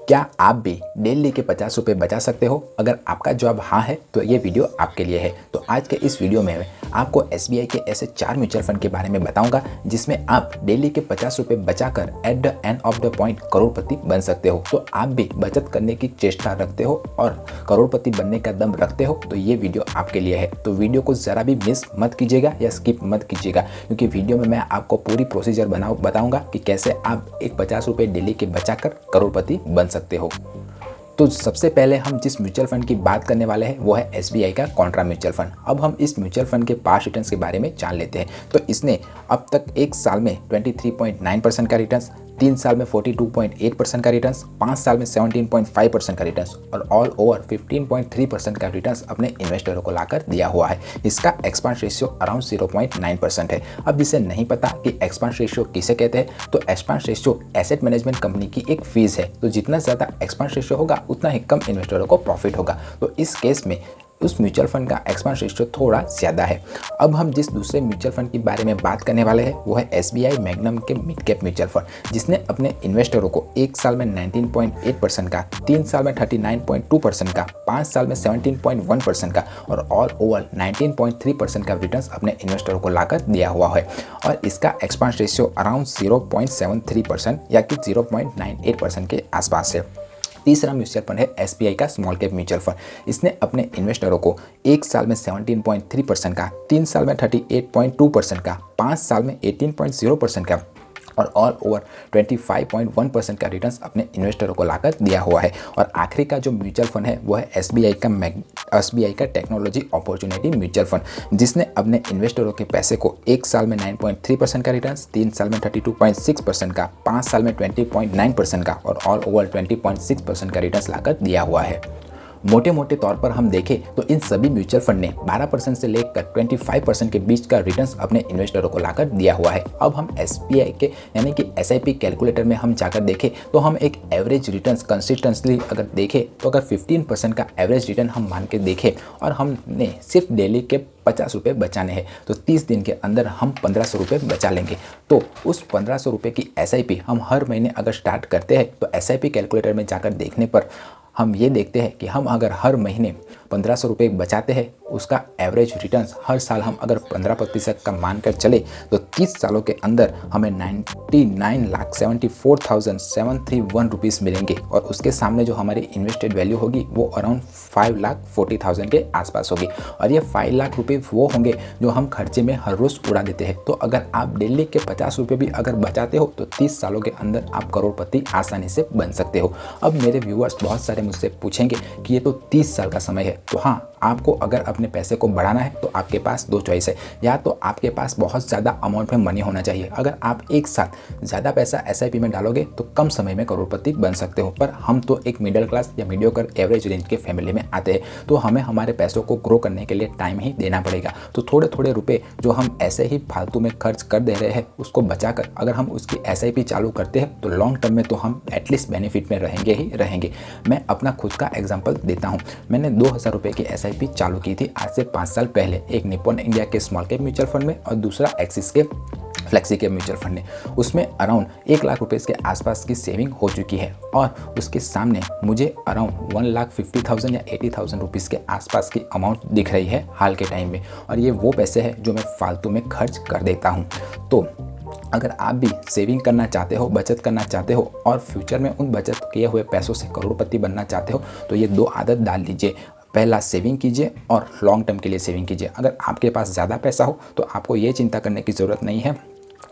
क्या आप भी डेली के 50 रुपये बचा सकते हो? अगर आपका जवाब हाँ है तो ये वीडियो आपके लिए है। तो आज के इस वीडियो में मैं आपको एसबीआई के ऐसे 4 म्यूचुअल फंड के बारे में बताऊंगा जिसमें आप डेली के 50 रुपये बचाकर at the end of the point करोड़पति बन सकते हो। तो आप भी बचत करने की चेष्टा रखते हो और करोड़पति बनने का दम रखते हो तो ये वीडियो आपके लिए है। तो वीडियो को ज़रा भी मिस मत कीजिएगा या स्किप मत कीजिएगा, क्योंकि वीडियो में मैं आपको पूरी प्रोसीजर बताऊँगा कि कैसे आप एक 50 रुपये डेली के बचाकर करोड़पति बन सकते हो। तो सबसे पहले हम जिस म्यूचुअल फंड की बात करने वाले हैं वो है एसबीआई का कॉन्ट्रा म्यूचुअल फंड। अब हम इस म्यूचुअल फंड के पास्ट रिटर्न्स के बारे में जान लेते हैं। तो इसने अब तक एक साल में 23.9% का रिटर्न्स, 3 साल में 42.8% का रिटर्न्स, 5 साल में 17.5% का रिटर्न्स और ऑल ओवर 15.3% का रिटर्न्स अपने इन्वेस्टरों को लाकर दिया हुआ है। इसका एक्सपांस रेशियो अराउंड 0.9% है। अब जिसे नहीं पता कि एक्सपांस रेशियो किसे कहते हैं, तो expanse ratio asset management company की एक फीस है। तो जितना ज़्यादा एक्सपांस रेशियो होगा उतना ही कम इन्वेस्टरों को प्रॉफिट होगा। तो इस केस में उस म्यूचुअल फंड का एक्सपांस रेशियो थोड़ा ज़्यादा है। अब हम जिस दूसरे म्यूचुअल फंड के बारे में बात करने वाले हैं वो है एसबीआई मैग्नम के मिड कैप म्यूचुअल फंड, जिसने अपने इन्वेस्टरों को एक साल में 19.8% का, 3 साल में 39.2% का, 5 साल में 17.1% का और ऑल ओवर 19.3% का रिटर्न्स अपने इन्वेस्टरों को लाकर दिया हुआ है। और इसका एक्सपांस रेशियो अराउंड 0.73% या कि 0.98% के आसपास है। तीसरा म्यूचुअल फंड है एसबीआई का स्मॉल कैप म्यूचुअल फंड। इसने अपने इन्वेस्टरों को एक साल में 17.3% का, 3 साल में 38.2% का, 5 साल में 18.0% का और ऑल ओवर 25.1% का रिटर्न्स अपने इन्वेस्टरों को लाकर दिया हुआ है। और आखिरी का जो म्यूचुअल फंड है वो है एसबीआई का टेक्नोलॉजी अपॉर्चुनिटी म्यूचुअल फंड, जिसने अपने इन्वेस्टरों के पैसे को एक साल में 9.3% का रिटर्न्स, 3 साल में 32.6% का, 5 साल में 20.9% का और ऑल ओवर 20.6% का रिटर्न्स लाकर दिया हुआ है। मोटे मोटे तौर पर हम देखें तो इन सभी म्यूचुअल फंड ने 12% से लेकर 25% के बीच का रिटर्न्स अपने इन्वेस्टरों को लाकर दिया हुआ है। अब हम एसबीआई के यानी कि एसआईपी कैलकुलेटर में हम जाकर देखें तो हम एक एवरेज रिटर्न्स कंसिस्टेंटली अगर देखें तो अगर 15% का एवरेज रिटर्न हम मान के देखें और हमने सिर्फ डेली के 50 रुपये बचाने हैं तो 30 दिन के अंदर हम 1500 रुपये बचा लेंगे। तो उस 1500 रुपये की एसआईपी हम हर महीने अगर स्टार्ट करते हैं तो एसआईपी कैलकुलेटर में जाकर देखने पर हम ये देखते हैं कि हम अगर हर महीने 1500 रुपये बचाते हैं, उसका एवरेज रिटर्न्स हर साल हम अगर 15% का मानकर चले तो 30 सालों के अंदर हमें 99,74,731 रुपीज़ मिलेंगे और उसके सामने जो हमारी इन्वेस्टेड वैल्यू होगी वो अराउंड 5,40,000 के आसपास होगी। और ये 5 लाख रुपये वो होंगे जो हम खर्चे में हर रोज़ उड़ा देते हैं। तो अगर आप डेली के 50 रुपये भी अगर बचाते हो तो 30 सालों के अंदर आप करोड़पति आसानी से बन सकते हो। अब मेरे व्यूअर्स बहुत सारे मुझसे पूछेंगे कि ये तो 30 साल का समय है, तो हाँ, आपको अगर अपने पैसे को बढ़ाना है तो आपके पास दो चॉइस है। या तो आपके पास बहुत ज़्यादा अमाउंट में मनी होना चाहिए। अगर आप एक साथ ज़्यादा पैसा एसआईपी में डालोगे तो कम समय में करोड़पति बन सकते हो। पर हम तो एक मिडिल क्लास या मीडियोकर एवरेज रेंज के फैमिली में आते हैं, तो हमें हमारे पैसों को ग्रो करने के लिए टाइम ही देना पड़ेगा। तो थोड़े थोड़े रुपए जो हम ऐसे ही फालतू में खर्च कर दे रहे हैं उसको बचाकर अगर हम उसकी एसआईपी चालू करते हैं तो लॉन्ग टर्म में तो हम एटलीस्ट बेनिफिट में रहेंगे ही रहेंगे। मैं अपना खुद का एग्जाम्पल देता हूँ। मैंने 2000 रुपये की एसआईपी चालू की थी आज से 5 साल पहले, एक निप्पॉन इंडिया के स्मॉल कैप म्यूचुअल फंड में और दूसरा एक्सिस के फ्लेक्सी कैप म्यूचुअल फंड में। उसमें अराउंड 1 लाख रुपए के आसपास की सेविंग हो चुकी है और उसके सामने मुझे अराउंड 1,50,000 या 80,000 रुपीज़ के आसपास की अमाउंट दिख रही है हाल के टाइम में। और ये वो पैसे हैं जो मैं फालतू में खर्च कर देता हूँ। तो अगर आप भी सेविंग करना चाहते हो, बचत करना चाहते हो और फ्यूचर में उन बचत किए हुए पैसों से करोड़पति बनना चाहते हो तो ये 2 आदत डाल लीजिए। पहला, सेविंग कीजिए और लॉन्ग टर्म के लिए सेविंग कीजिए। अगर आपके पास ज़्यादा पैसा हो तो आपको ये चिंता करने की ज़रूरत नहीं है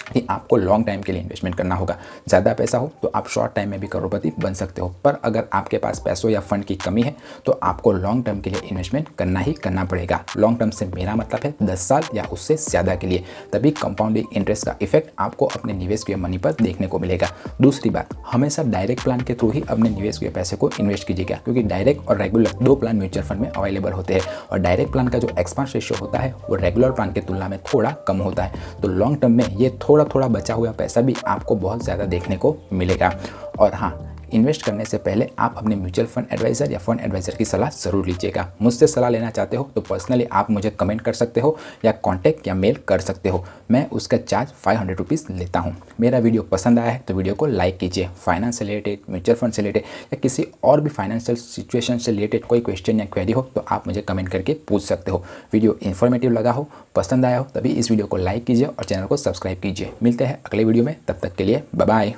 कि आपको लॉन्ग टाइम के लिए इन्वेस्टमेंट करना होगा। ज़्यादा पैसा हो तो आप शॉर्ट टाइम में भी करोड़पति बन सकते हो। पर अगर आपके पास पैसों या फंड की कमी है तो आपको लॉन्ग टर्म के लिए इन्वेस्टमेंट करना ही करना पड़ेगा। लॉन्ग टर्म से मेरा मतलब है 10 साल या उससे ज़्यादा के लिए, तभी कंपाउंडिंग इंटरेस्ट का इफेक्ट आपको अपने निवेश किए मनी पर देखने को मिलेगा। दूसरी बात, हमेशा डायरेक्ट प्लान के थ्रू ही अपने निवेश किए पैसे को इन्वेस्ट कीजिएगा, क्योंकि डायरेक्ट और रेगुलर 2 प्लान म्यूचुअल फंड में अवेलेबल होते हैं और डायरेक्ट प्लान का जो एक्सपांस रेशियो होता है वो रेगुलर प्लान की तुलना में थोड़ा कम होता है। तो लॉन्ग टर्म में ये थोड़ा थोड़ा बचा हुआ पैसा भी आपको बहुत ज़्यादा देखने को मिलेगा। और हाँ, इन्वेस्ट करने से पहले आप अपने म्यूचुअल फंड एडवाइज़र या फंड एडवाइज़र की सलाह ज़रूर लीजिएगा। मुझसे सलाह लेना चाहते हो तो पर्सनली आप मुझे कमेंट कर सकते हो या कॉन्टैक्ट या मेल कर सकते हो। मैं उसका चार्ज 500 रुपीज़ लेता हूँ। मेरा वीडियो पसंद आया है तो वीडियो को लाइक कीजिए। फाइनेंस से रिलेटेड, म्यूचुअल फंड से रिलेटेड या किसी और भी फाइनेंशियल सिचुएशन से रिलेटेड कोई क्वेश्चन या क्वेरी हो तो आप मुझे कमेंट करके पूछ सकते हो। वीडियो इन्फॉर्मेटिव लगा हो, पसंद आया हो, तभी इस वीडियो को लाइक कीजिए और चैनल को सब्सक्राइब कीजिए। मिलते हैं अगले वीडियो में, तब तक के लिए बाय बाय।